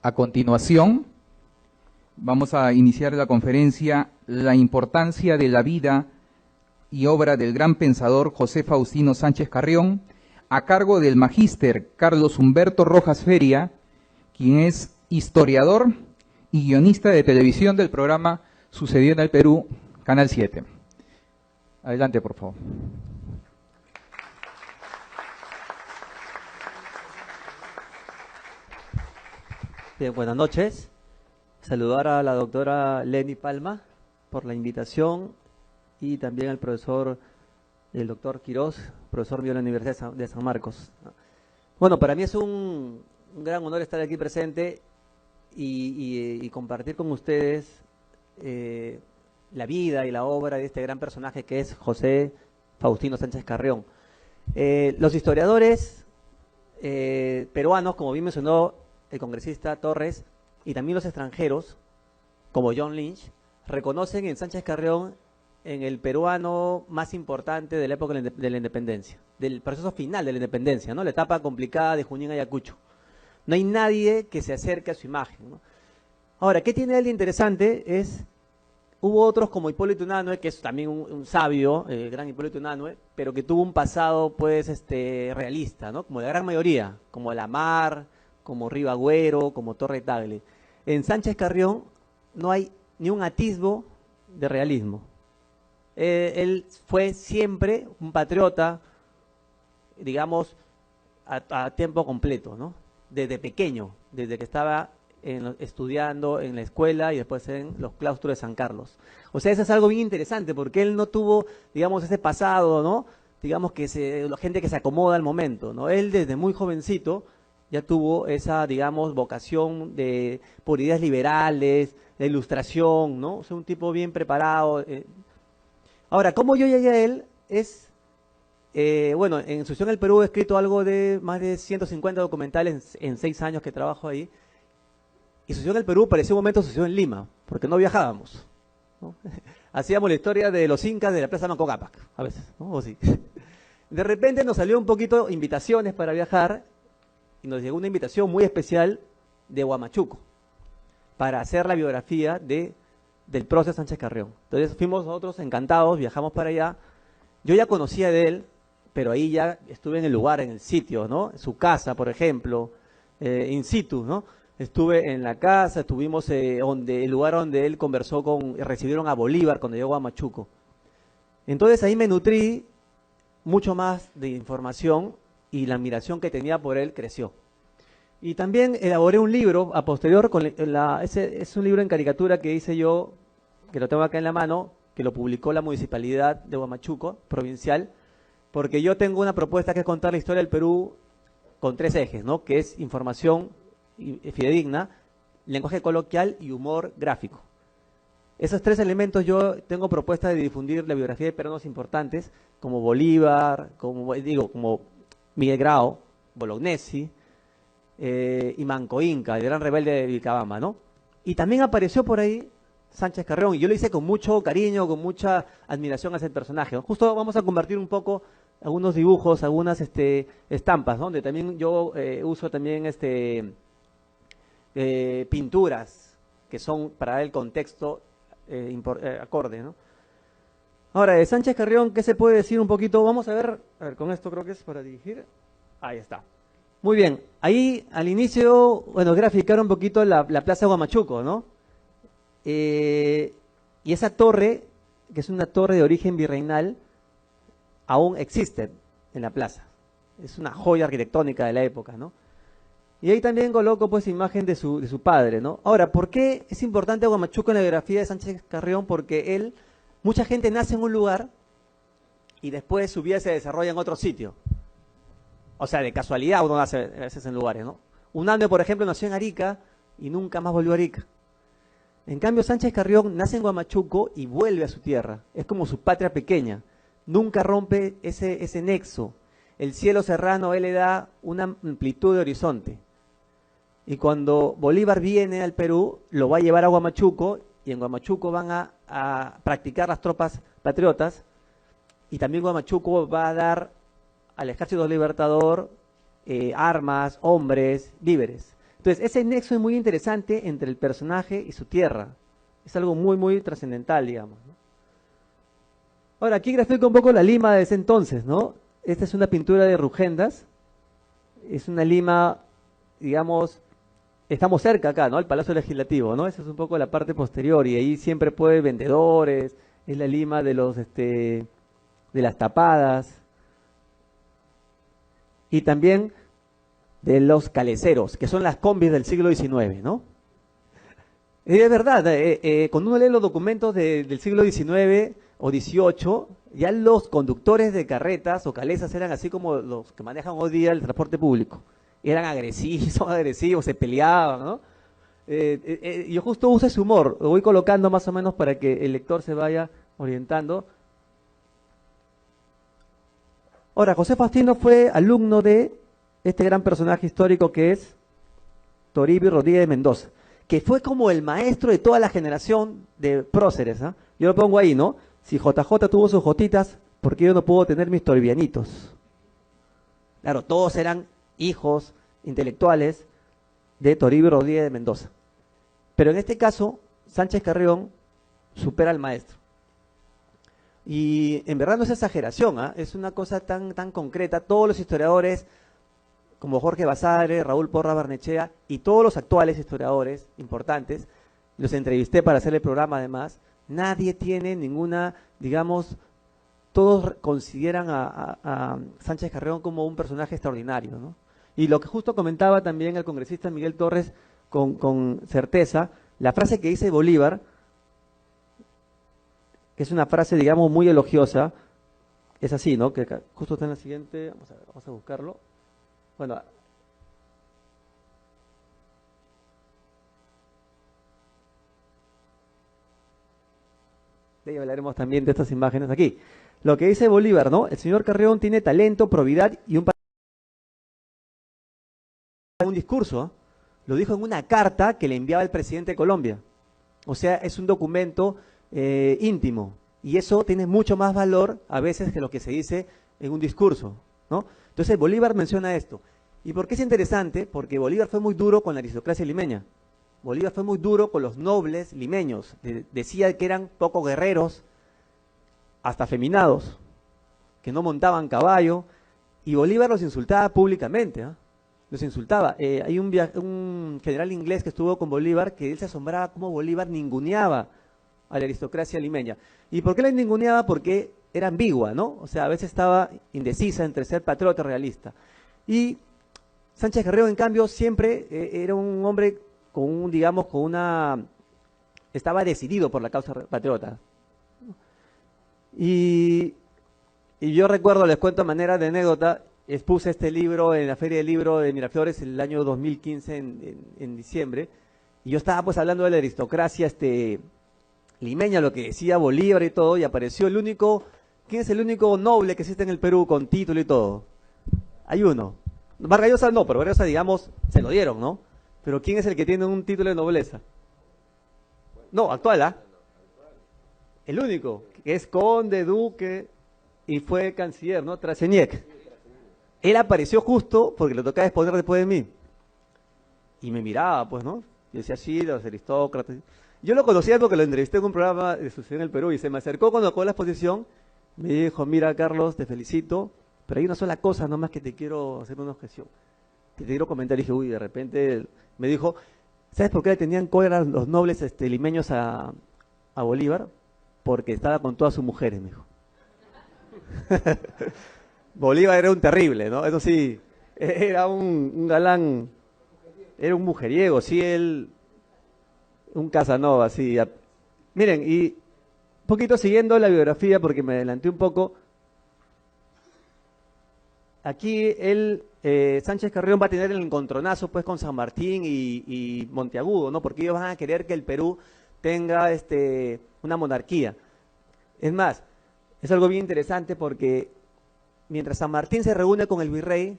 A continuación, vamos a iniciar la conferencia La importancia de la vida y obra del gran pensador José Faustino Sánchez Carrión, a cargo del magíster Carlos Humberto Rojas Feria, quien es historiador y guionista de televisión del programa Sucedió en el Perú, Canal 7. Adelante, por favor. Bien, buenas noches. Saludar a la doctora Leni Palma por la invitación y también al profesor, el doctor Quiroz, profesor mío de la Universidad de San Marcos. Bueno, para mí es un gran honor estar aquí presente y compartir con ustedes la vida y la obra de este gran personaje que es José Faustino Sánchez Carrión. Los historiadores peruanos, como bien mencionó el congresista Torres, y también los extranjeros, como John Lynch, reconocen en Sánchez Carrión en el peruano más importante de la época de la independencia, del proceso final de la independencia, ¿no? La etapa complicada de Junín a Ayacucho. No hay nadie que se acerque a su imagen, ¿no? Ahora, ¿qué tiene él de interesante? Hubo otros como Hipólito Unanue, que es también un sabio, el gran Hipólito Unanue, pero que tuvo un pasado, pues, realista, ¿no? Como la gran mayoría, como Lamar, como Ribagüero, como Torre Tagle. En Sánchez Carrión no hay ni un atisbo de realismo. Él fue siempre un patriota, digamos, a tiempo completo, ¿no? Desde pequeño, desde que estaba estudiando en la escuela y después en los claustros de San Carlos. O sea, eso es algo bien interesante, porque él no tuvo, digamos, ese pasado, ¿no? Digamos que la gente que se acomoda al momento, ¿no? Él desde muy jovencito ya tuvo esa, digamos, vocación por ideas liberales, de ilustración, ¿no? O sea, un tipo bien preparado. Ahora, ¿cómo yo llegué a él? Bueno, en Sucedió en el Perú he escrito algo de más de 150 documentales en 6 años que trabajo ahí. Y Sucedió en el Perú parecía un momento sucedió en Lima, porque no viajábamos, ¿no? Hacíamos la historia de los incas de la Plaza Manco Cápac, a veces, ¿no? O sí. De repente nos salió un poquito invitaciones para viajar, y nos llegó una invitación muy especial de Huamachuco para hacer la biografía del prócer Sánchez Carrión. Entonces fuimos nosotros encantados, viajamos para allá. Yo ya conocía de él, pero ahí ya estuve en el lugar, en el sitio, ¿no? Su casa, por ejemplo, in situ, ¿no? Estuve en la casa, estuvimos el lugar donde él recibieron a Bolívar cuando llegó a Huamachuco. Entonces ahí me nutrí mucho más de información y la admiración que tenía por él creció. Y también elaboré un libro a posterior, es un libro en caricatura que hice yo, que lo tengo acá en la mano, que lo publicó la Municipalidad de Huamachuco, provincial, porque yo tengo una propuesta que es contar la historia del Perú con 3 ejes, ¿no? Que es información fidedigna, lenguaje coloquial y humor gráfico. Esos 3 elementos yo tengo propuesta de difundir la biografía de peruanos importantes, como Bolívar, como Miguel Grau, Bolognesi y Manco Inca, el gran rebelde de Vilcabamba, ¿no? Y también apareció por ahí Sánchez Carrión, y yo lo hice con mucho cariño, con mucha admiración a ese personaje, ¿no? Justo vamos a convertir un poco algunos dibujos, algunas estampas, ¿no? Donde también yo uso también pinturas que son para el contexto acorde, ¿no? Ahora, de Sánchez Carrión, ¿qué se puede decir un poquito? Vamos a ver, con esto creo que es para dirigir. Ahí está. Muy bien, ahí al inicio, bueno, graficar un poquito la Plaza de Huamachuco, ¿no? Y esa torre, que es una torre de origen virreinal, aún existe en la plaza. Es una joya arquitectónica de la época, ¿no? Y ahí también coloco, pues, imagen de su padre, ¿no? Ahora, ¿por qué es importante Huamachuco en la biografía de Sánchez Carrión? Porque mucha gente nace en un lugar y después su vida se desarrolla en otro sitio. O sea, de casualidad uno nace a veces en lugares, ¿no? Unanue, por ejemplo, nació en Arica y nunca más volvió a Arica. En cambio, Sánchez Carrión nace en Huamachuco y vuelve a su tierra. Es como su patria pequeña. Nunca rompe ese nexo. El cielo serrano, él le da una amplitud de horizonte. Y cuando Bolívar viene al Perú, lo va a llevar a Huamachuco, y en Huamachuco van a practicar las tropas patriotas, y también Huamachuco va a dar al Ejército Libertador armas, hombres, víveres. Entonces, ese nexo es muy interesante entre el personaje y su tierra. Es algo muy, muy trascendental, digamos, ¿no? Ahora, aquí grafico un poco la Lima de ese entonces, ¿no? Esta es una pintura de Rugendas. Es una Lima, digamos, estamos cerca acá, ¿no? Al Palacio Legislativo, ¿no? Esa es un poco la parte posterior y ahí siempre puede haber vendedores, es la Lima de los, de las tapadas y también de los caleceros, que son las combis del siglo XIX, ¿no? Es verdad, cuando uno lee los documentos del siglo XIX o XVIII, ya los conductos de carretas o calesas eran así como los que manejan hoy día el transporte público. Eran agresivos, son agresivos, se peleaban, ¿no? Yo justo uso ese humor, lo voy colocando más o menos para que el lector se vaya orientando. Ahora, José Faustino fue alumno de este gran personaje histórico que es Toribio Rodríguez de Mendoza, que fue como el maestro de toda la generación de próceres, ¿eh? Yo lo pongo ahí, ¿no? Si JJ tuvo sus jotitas, ¿por qué yo no puedo tener mis torbianitos? Claro, todos eran hijos intelectuales de Toribio Rodríguez de Mendoza. Pero en este caso, Sánchez Carrión supera al maestro. Y en verdad no es exageración, ¿eh? Es una cosa tan concreta. Todos los historiadores, como Jorge Basadre, Raúl Porra Barnechea y todos los actuales historiadores importantes, los entrevisté para hacer el programa además, nadie tiene ninguna, digamos, todos consideran a Sánchez Carrión como un personaje extraordinario, ¿no? Y lo que justo comentaba también el congresista Miguel Torres con certeza, la frase que dice Bolívar, que es una frase, digamos, muy elogiosa, es así, ¿no? Que justo está en la siguiente, vamos a buscarlo. Bueno, de ahí hablaremos también de estas imágenes aquí. Lo que dice Bolívar, ¿no? El señor Carrión tiene talento, probidad y un discurso, ¿eh? Lo dijo en una carta que le enviaba el presidente de Colombia. O sea, es un documento íntimo. Y eso tiene mucho más valor a veces que lo que se dice en un discurso, ¿no? Entonces Bolívar menciona esto. ¿Y por qué es interesante? Porque Bolívar fue muy duro con la aristocracia limeña. Bolívar fue muy duro con los nobles limeños. Decía que eran poco guerreros, hasta afeminados, que no montaban caballo. Y Bolívar los insultaba públicamente, ¿eh? Los insultaba. Hay un general inglés que estuvo con Bolívar que él se asombraba cómo Bolívar ninguneaba a la aristocracia limeña. ¿Y por qué la ninguneaba? Porque era ambigua, ¿no? O sea, a veces estaba indecisa entre ser patriota o realista. Y Sánchez Carrión, en cambio, siempre era un hombre digamos, estaba decidido por la causa patriota. Y yo recuerdo, les cuento a manera de anécdota, expuse este libro en la Feria del Libro de Miraflores el año 2015 en diciembre, y yo estaba pues hablando de la aristocracia limeña, lo que decía Bolívar y todo, y apareció ¿quién es el único noble que existe en el Perú con título y todo? Hay uno. Vargas Llosa no, pero Vargas Llosa, digamos, se lo dieron, ¿no? Pero ¿quién es el que tiene un título de nobleza? No, actual, ¿ah? El único, que es conde, duque, y fue canciller, ¿no? Traseniec. Él apareció justo porque le tocaba exponer después de mí. Y me miraba, pues, ¿no? Y decía, sí, los aristócratas. Yo lo conocía porque lo entrevisté en un programa de Sucedió en el Perú y se me acercó cuando acabó la exposición. Me dijo, mira, Carlos, te felicito, pero hay una sola cosa nomás que te quiero hacer una objeción. Que te quiero comentar. Y dije, uy, de repente me dijo, ¿sabes por qué le tenían cólera los nobles limeños a Bolívar? Porque estaba con todas sus mujeres, me dijo. Bolívar era un terrible, ¿no? Eso sí, era un galán, era un mujeriego, sí, un Casanova, sí. Miren, y un poquito siguiendo la biografía, porque me adelanté un poco, aquí Sánchez Carrión va a tener el encontronazo pues con San Martín y Monteagudo, ¿no? Porque ellos van a querer que el Perú tenga una monarquía. Es más, es algo bien interesante porque mientras San Martín se reúne con el virrey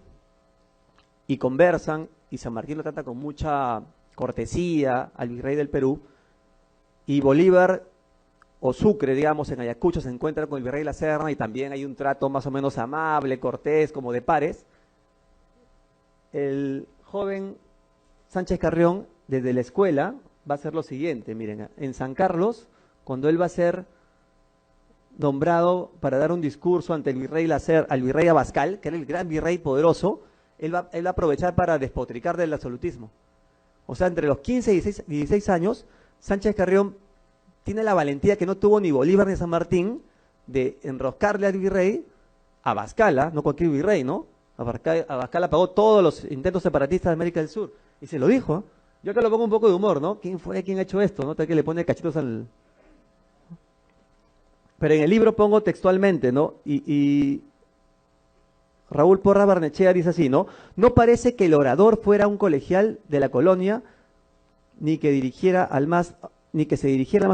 y conversan, y San Martín lo trata con mucha cortesía al virrey del Perú, y Bolívar o Sucre, digamos, en Ayacucho se encuentra con el virrey La Serna y también hay un trato más o menos amable, cortés, como de pares, el joven Sánchez Carrión, desde la escuela, va a hacer lo siguiente. Miren, en San Carlos, cuando él va a ser nombrado para dar un discurso ante el virrey al virrey Abascal, que era el gran virrey poderoso, él va a aprovechar para despotricar del absolutismo. O sea, entre los 15 y 16 años, Sánchez Carrión tiene la valentía que no tuvo ni Bolívar ni San Martín de enroscarle al virrey Abascal, no cualquier virrey, ¿no? Abascal apagó todos los intentos separatistas de América del Sur. Y se lo dijo, ¿eh? Yo acá lo pongo un poco de humor, ¿no? ¿Quién ha hecho esto? ¿No? Que le pone cachitos al... Pero en el libro pongo textualmente, ¿no? Y Raúl Porras Barnechea dice así, ¿no? No parece que el orador fuera un colegial de la colonia, ni que se dirigiera al más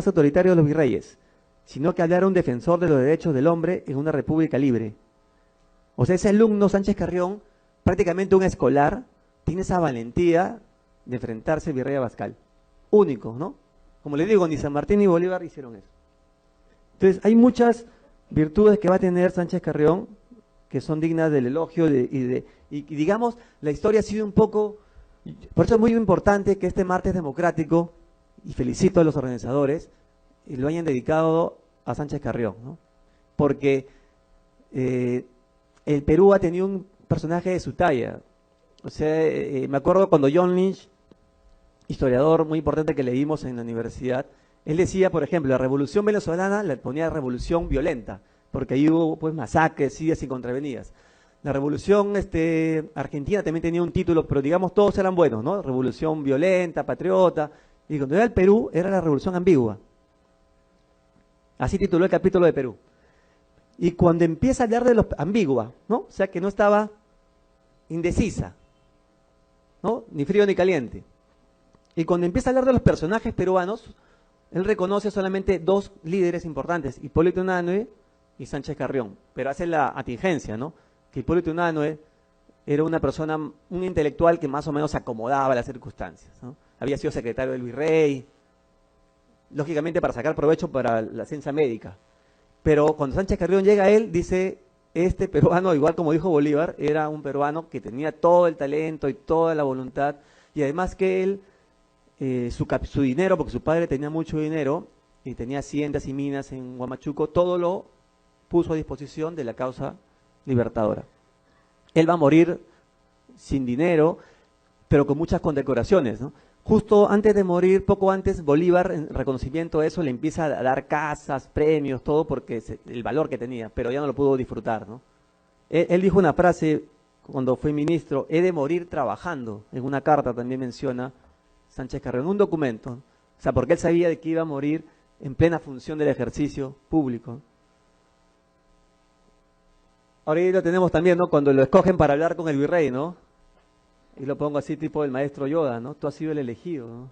autoritario de los virreyes, sino que hablara un defensor de los derechos del hombre en una república libre. O sea, ese alumno Sánchez Carrión, prácticamente un escolar, tiene esa valentía de enfrentarse al virrey Abascal. Único, ¿no? Como le digo, ni San Martín ni Bolívar hicieron eso. Entonces, hay muchas virtudes que va a tener Sánchez Carrión que son dignas del elogio y digamos, la historia ha sido un poco... Por eso es muy importante que este martes democrático, y felicito a los organizadores, lo hayan dedicado a Sánchez Carrión, ¿no? Porque el Perú ha tenido un personaje de su talla. O sea, me acuerdo cuando John Lynch, historiador muy importante que leímos en la universidad, él decía, por ejemplo, la revolución venezolana la ponía revolución violenta, porque ahí hubo pues masacres, idas y contravenidas. La revolución argentina también tenía un título, pero digamos todos eran buenos, ¿no? Revolución violenta, patriota. Y cuando era el Perú, era la revolución ambigua. Así tituló el capítulo de Perú. Y cuando empieza a hablar de los ambigua, ¿no? O sea que no estaba indecisa, ¿no? Ni frío ni caliente. Y cuando empieza a hablar de los personajes peruanos, él reconoce solamente dos líderes importantes, Hipólito Unanue y Sánchez Carrión, pero hace la atingencia, ¿no? Que Hipólito Unanue era una persona, un intelectual que más o menos se acomodaba a las circunstancias, ¿no? Había sido secretario del virrey, lógicamente para sacar provecho para la ciencia médica. Pero cuando Sánchez Carrión llega a él, dice, este peruano, igual como dijo Bolívar, era un peruano que tenía todo el talento y toda la voluntad, y además que él, su dinero, porque su padre tenía mucho dinero, y tenía haciendas y minas en Huamachuco, todo lo puso a disposición de la causa libertadora. Él va a morir sin dinero, pero con muchas condecoraciones, ¿no? Justo antes de morir, poco antes, Bolívar, en reconocimiento a eso, le empieza a dar casas, premios, todo, porque el valor que tenía, pero ya no lo pudo disfrutar, ¿no? Él dijo una frase cuando fue ministro, he de morir trabajando, en una carta también menciona Sánchez Carrión, en un documento, ¿no? O sea, porque él sabía de que iba a morir en plena función del ejercicio público, ¿no? Ahora ahí lo tenemos también, ¿no? Cuando lo escogen para hablar con el virrey, ¿no? Y lo pongo así tipo el maestro Yoda, ¿no? Tú has sido el elegido, ¿no?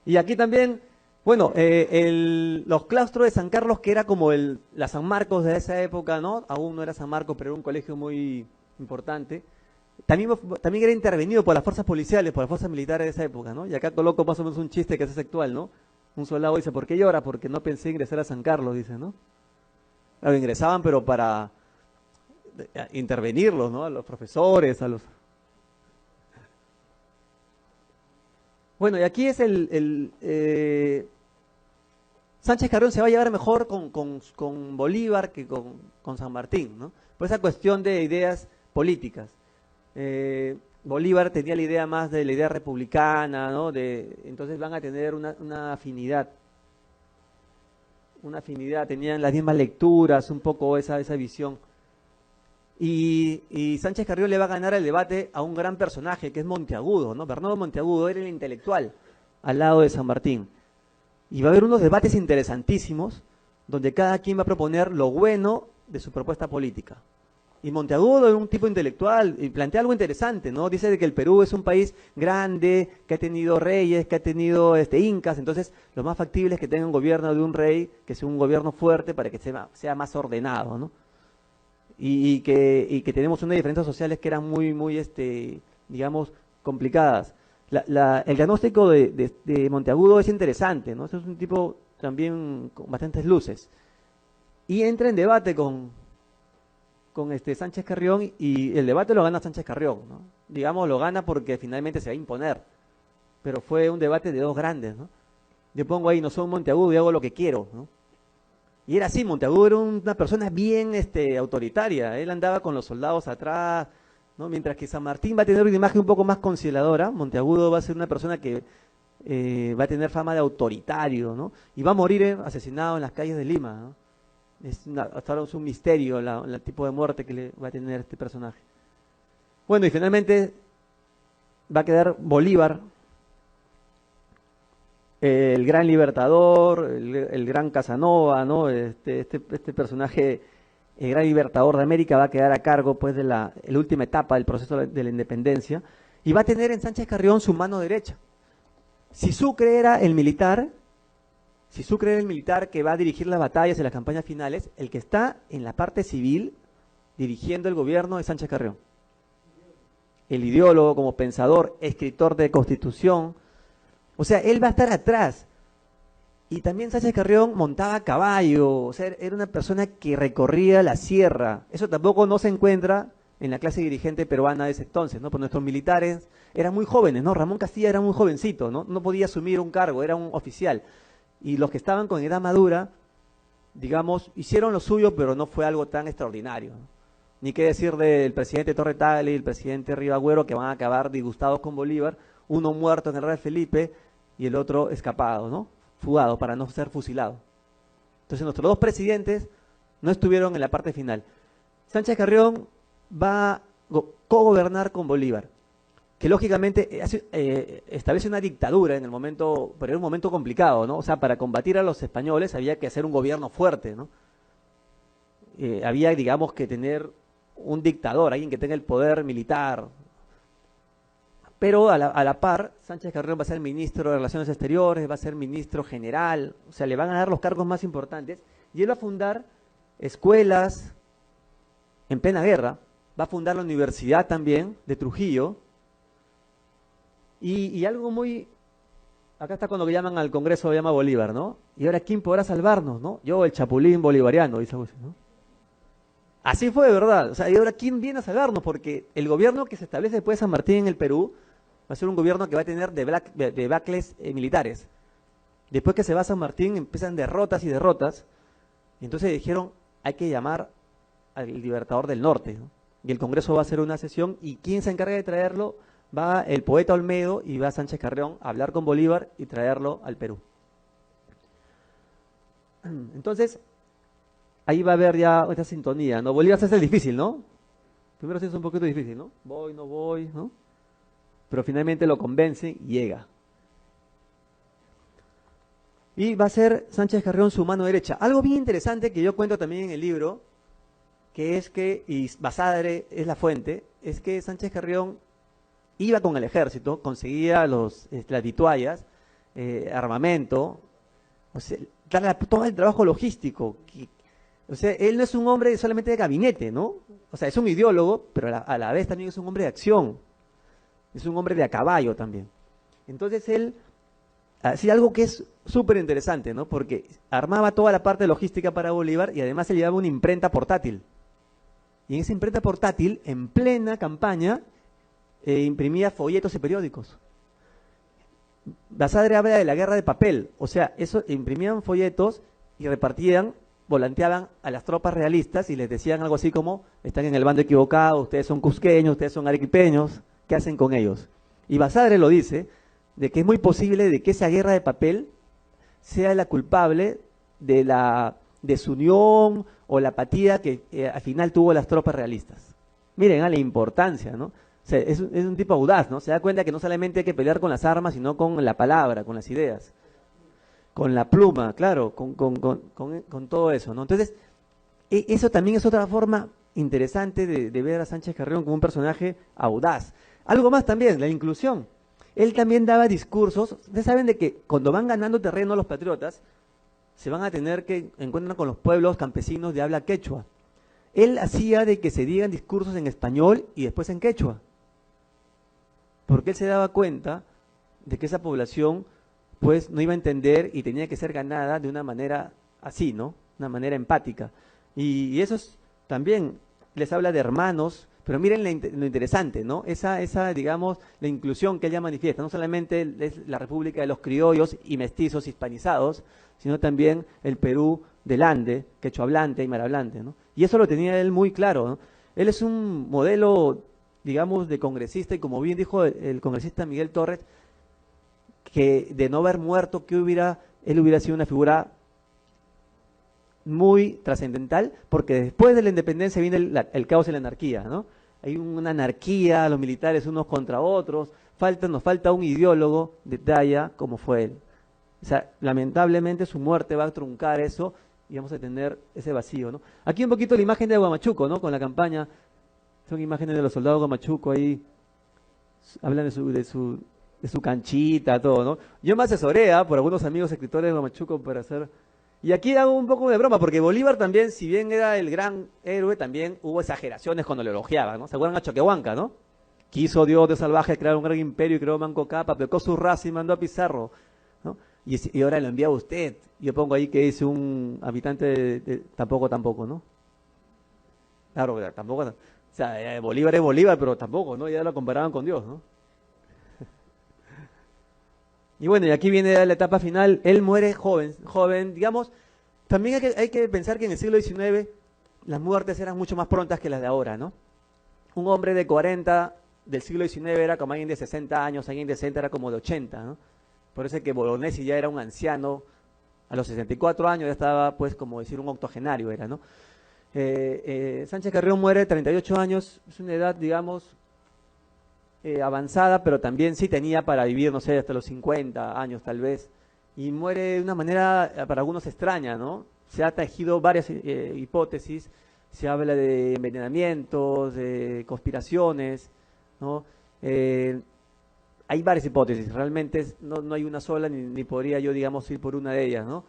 Y aquí también, bueno, los claustros de San Carlos, que era como la San Marcos de esa época, ¿no? Aún no era San Marcos, pero era un colegio muy importante. También era intervenido por las fuerzas policiales, por las fuerzas militares de esa época, ¿no? Y acá coloco más o menos un chiste que es actual, ¿no? Un soldado dice, ¿por qué llora? Porque no pensé ingresar a San Carlos, dice, ¿no? Claro, ingresaban, pero para intervenirlos, ¿no? A los profesores, a los... Bueno, y aquí es Sánchez Carrión se va a llevar mejor con Bolívar que con San Martín, ¿no? Por esa cuestión de ideas políticas. Bolívar tenía la idea más de la idea republicana, ¿no? Entonces van a tener una afinidad. Una afinidad, tenían las mismas lecturas, un poco esa visión. Y Sánchez Carrión le va a ganar el debate a un gran personaje que es Monteagudo, ¿no? Bernardo Monteagudo era el intelectual al lado de San Martín. Y va a haber unos debates interesantísimos donde cada quien va a proponer lo bueno de su propuesta política. Y Monteagudo era un tipo intelectual y plantea algo interesante, ¿no? Dice de que el Perú es un país grande, que ha tenido reyes, que ha tenido incas, entonces lo más factible es que tenga un gobierno de un rey, que sea un gobierno fuerte para que sea más ordenado, ¿no? Y que tenemos unas diferencias sociales que eran muy, digamos, complicadas. El diagnóstico de Monteagudo es interesante, ¿no? Es un tipo también con bastantes luces. Y entra en debate con Sánchez Carrión y el debate lo gana Sánchez Carrión, ¿no? Digamos, lo gana porque finalmente se va a imponer, pero fue un debate de dos grandes, ¿no? Yo pongo ahí, no soy Monteagudo y hago lo que quiero, ¿no? Y era así, Monteagudo era una persona bien autoritaria, él andaba con los soldados atrás, ¿no? Mientras que San Martín va a tener una imagen un poco más conciliadora, Monteagudo va a ser una persona que va a tener fama de autoritario, ¿no? Y va a morir asesinado en las calles de Lima, ¿no? Hasta ahora es un misterio el tipo de muerte que le va a tener este personaje. Bueno, y finalmente va a quedar Bolívar, el gran libertador, el gran Casanova, ¿no? Este personaje, el gran libertador de América, va a quedar a cargo pues de la última etapa del proceso de la independencia y va a tener en Sánchez Carrión su mano derecha. Si Sucre era el militar que va a dirigir las batallas y las campañas finales, el que está en la parte civil dirigiendo el gobierno es Sánchez Carrión. El ideólogo, como pensador, escritor de Constitución, o sea, él va a estar atrás. Y también Sánchez Carrión montaba a caballo, o sea, era una persona que recorría la sierra. Eso tampoco no se encuentra en la clase dirigente peruana de ese entonces, ¿no? Pues nuestros militares eran muy jóvenes, ¿no? Ramón Castilla era muy jovencito, ¿no? No podía asumir un cargo, era un oficial. Y los que estaban con edad madura, digamos, hicieron lo suyo, pero no fue algo tan extraordinario, ¿no? Ni qué decir del presidente Torre Tagle y el presidente Rivagüero, que van a acabar disgustados con Bolívar, uno muerto en el Real Felipe y el otro escapado, ¿no? Fugado para no ser fusilado. Entonces nuestros dos presidentes no estuvieron en la parte final. Sánchez Carrión va a co-gobernar con Bolívar, que lógicamente establece una dictadura en el momento, pero era un momento complicado, ¿no? O sea, para combatir a los españoles había que hacer un gobierno fuerte, ¿no? Había, digamos, que tener un dictador, alguien que tenga el poder militar. Pero a la par, Sánchez Carrión va a ser ministro de Relaciones Exteriores, va a ser ministro general, o sea, le van a dar los cargos más importantes, y él va a fundar escuelas en plena guerra, va a fundar la universidad también de Trujillo, y algo muy... Acá está cuando llaman al Congreso, lo llama Bolívar, ¿no? Y ahora, ¿quién podrá salvarnos, no? Yo, el chapulín bolivariano, dice, ¿no? Así fue, ¿verdad? O sea, y ahora, ¿quién viene a salvarnos? Porque el gobierno que se establece después de San Martín en el Perú va a ser un gobierno que va a tener debacles militares. Después que se va a San Martín, empiezan derrotas y derrotas. Y entonces dijeron, hay que llamar al Libertador del Norte, ¿no? Y el Congreso va a hacer una sesión, y ¿quién se encarga de traerlo? Va el poeta Olmedo y va Sánchez Carrión a hablar con Bolívar y traerlo al Perú. Entonces, ahí va a haber ya esta sintonía, ¿no? Bolívar se hace el difícil, ¿no? Primero se hace un poquito difícil, ¿no? Voy, no voy, ¿no? Pero finalmente lo convence y llega. Y va a ser Sánchez Carrión su mano derecha. Algo bien interesante que yo cuento también en el libro, que es que, y Basadre es la fuente, es que Sánchez Carrión iba con el ejército, conseguía las vituallas, armamento, o sea, todo el trabajo logístico. O sea, él no es un hombre solamente de gabinete, ¿no? O sea, es un ideólogo, pero a la vez también es un hombre de acción. Es un hombre de a caballo también. Entonces él hacía algo que es súper interesante, ¿no? Porque armaba toda la parte logística para Bolívar y además se llevaba una imprenta portátil. Y en esa imprenta portátil, en plena campaña, imprimía folletos y periódicos. Basadre habla de la guerra de papel, o sea, eso imprimían folletos y repartían, volanteaban a las tropas realistas y les decían algo así como, están en el bando equivocado, ustedes son cusqueños, ustedes son arequipeños, ¿qué hacen con ellos? Y Basadre lo dice, de que es muy posible de que esa guerra de papel sea la culpable de la desunión o la apatía que al final tuvo las tropas realistas. Miren la importancia, ¿no? O sea, es un tipo audaz, ¿no? Se da cuenta que no solamente hay que pelear con las armas, sino con la palabra, con las ideas, con la pluma, claro, con todo eso, ¿no? Entonces, eso también es otra forma interesante de ver a Sánchez Carrión como un personaje audaz. Algo más también, la inclusión. Él también daba discursos. Ustedes saben de que cuando van ganando terreno los patriotas, se van a tener que encuentran con los pueblos campesinos de habla quechua. Él hacía de que se digan discursos en español y después en quechua. Porque él se daba cuenta de que esa población pues no iba a entender y tenía que ser ganada de una manera así, ¿no? Una manera empática. Y eso es también les habla de hermanos, pero miren lo interesante, ¿no? Esa, digamos, la inclusión que ella manifiesta, no solamente es la República de los Criollos y mestizos hispanizados, sino también el Perú del Ande, quechohablante y marhablante, ¿no? Y eso lo tenía él muy claro, ¿no? Él es un modelo, digamos, de congresista, y como bien dijo el congresista Miguel Torres, que de no haber muerto, él hubiera sido una figura muy trascendental, porque después de la independencia viene el caos y la anarquía, ¿no? Hay una anarquía, los militares unos contra otros, nos falta un ideólogo de talla como fue él. O sea, lamentablemente su muerte va a truncar eso y vamos a tener ese vacío, ¿no? Aquí un poquito la imagen de Huamachuco, ¿no? Con la campaña, son imágenes de los soldados de Huamachuco ahí, hablan de su canchita, todo, ¿no? Yo me asesoré por algunos amigos escritores de Huamachuco para hacer... Y aquí hago un poco de broma, porque Bolívar también, si bien era el gran héroe, también hubo exageraciones cuando lo elogiaban, ¿no? ¿Se acuerdan a Choquehuanca, no? Quiso Dios de salvaje crear un gran imperio y creó Manco Cápac, aplicó su raza y mandó a Pizarro, ¿no? Y ahora lo envía a usted. Yo pongo ahí que es un habitante de tampoco, ¿no? Claro, tampoco. O sea, Bolívar es Bolívar, pero tampoco, ¿no? Ya lo comparaban con Dios, ¿no? Y bueno, y aquí viene la etapa final. Él muere joven, digamos. También hay que pensar que en el siglo XIX las muertes eran mucho más prontas que las de ahora, ¿no? Un hombre de 40 del siglo XIX era como alguien de 60 años, alguien de 60 era como de 80, ¿no? Por eso es que Bolognesi ya era un anciano, a los 64 años ya estaba, pues, como decir, un octogenario era, ¿no? Sánchez Carrión muere de 38 años, es una edad, digamos, avanzada, pero también sí tenía para vivir, no sé, hasta los 50 años tal vez, y muere de una manera para algunos extraña, ¿no? Se ha tejido varias hipótesis, se habla de envenenamientos, de conspiraciones, ¿no? Hay varias hipótesis, realmente no hay una sola, ni podría yo, digamos, ir por una de ellas, ¿no?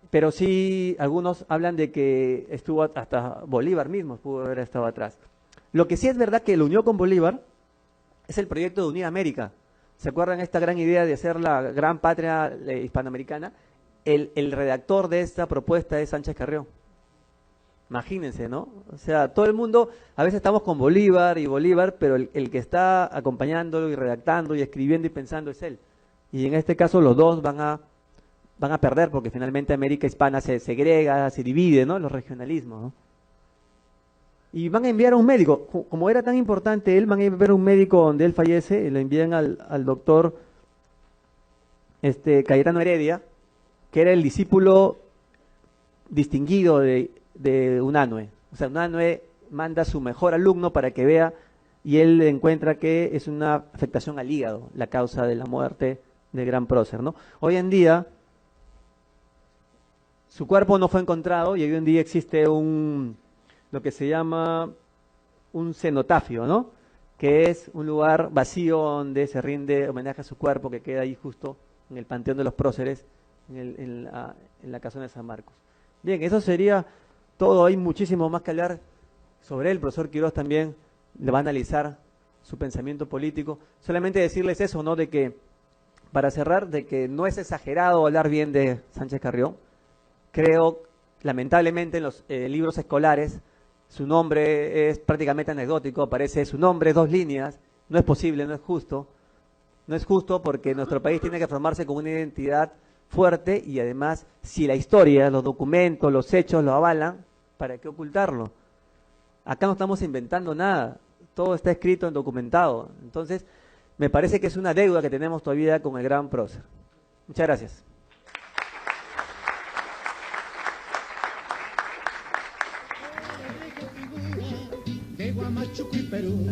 Pero sí, algunos hablan de que estuvo hasta Bolívar mismo, pudo haber estado atrás. Lo que sí es verdad que lo unió con Bolívar es el proyecto de unir América. ¿Se acuerdan esta gran idea de hacer la gran patria hispanoamericana? El redactor de esta propuesta es Sánchez Carrión. Imagínense, ¿no? O sea, todo el mundo, a veces estamos con Bolívar, pero el que está acompañándolo y redactando y escribiendo y pensando es él. Y en este caso los dos van a perder, porque finalmente América hispana se segrega, se divide, ¿no? Los regionalismos, ¿no? Y van a enviar a un médico, como era tan importante él, van a enviar a un médico donde él fallece, y lo envían al doctor Cayetano Heredia, que era el discípulo distinguido de Unanue. O sea, Unanue manda a su mejor alumno para que vea, y él encuentra que es una afectación al hígado, la causa de la muerte del gran prócer, ¿no? Hoy en día, su cuerpo no fue encontrado, y hoy en día existe lo que se llama un cenotafio, ¿no? Que es un lugar vacío donde se rinde homenaje a su cuerpo, que queda ahí justo en el Panteón de los Próceres, en la casona de San Marcos. Bien, eso sería todo. Hay muchísimo más que hablar sobre él. El profesor Quirós también le va a analizar su pensamiento político. Solamente decirles eso, ¿no? De que, para cerrar, de que no es exagerado hablar bien de Sánchez Carrión. Creo, lamentablemente, en los libros escolares, su nombre es prácticamente anecdótico, aparece su nombre, 2 líneas, no es posible, no es justo. No es justo porque nuestro país tiene que formarse con una identidad fuerte, y además, si la historia, los documentos, los hechos lo avalan, ¿para qué ocultarlo? Acá no estamos inventando nada, todo está escrito, documentado. Entonces, me parece que es una deuda que tenemos todavía con el gran prócer. Muchas gracias. Huamachuco y Perú,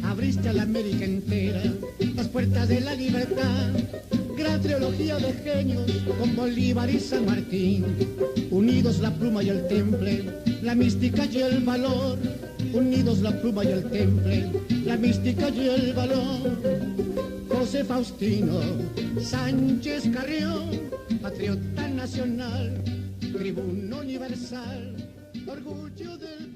abriste a la América entera las puertas de la libertad. Gran trilogía de genios con Bolívar y San Martín, unidos la pluma y el temple, la mística y el valor. Unidos la pluma y el temple, la mística y el valor. José Faustino Sánchez Carrión, patriota nacional, tribuno universal, orgullo del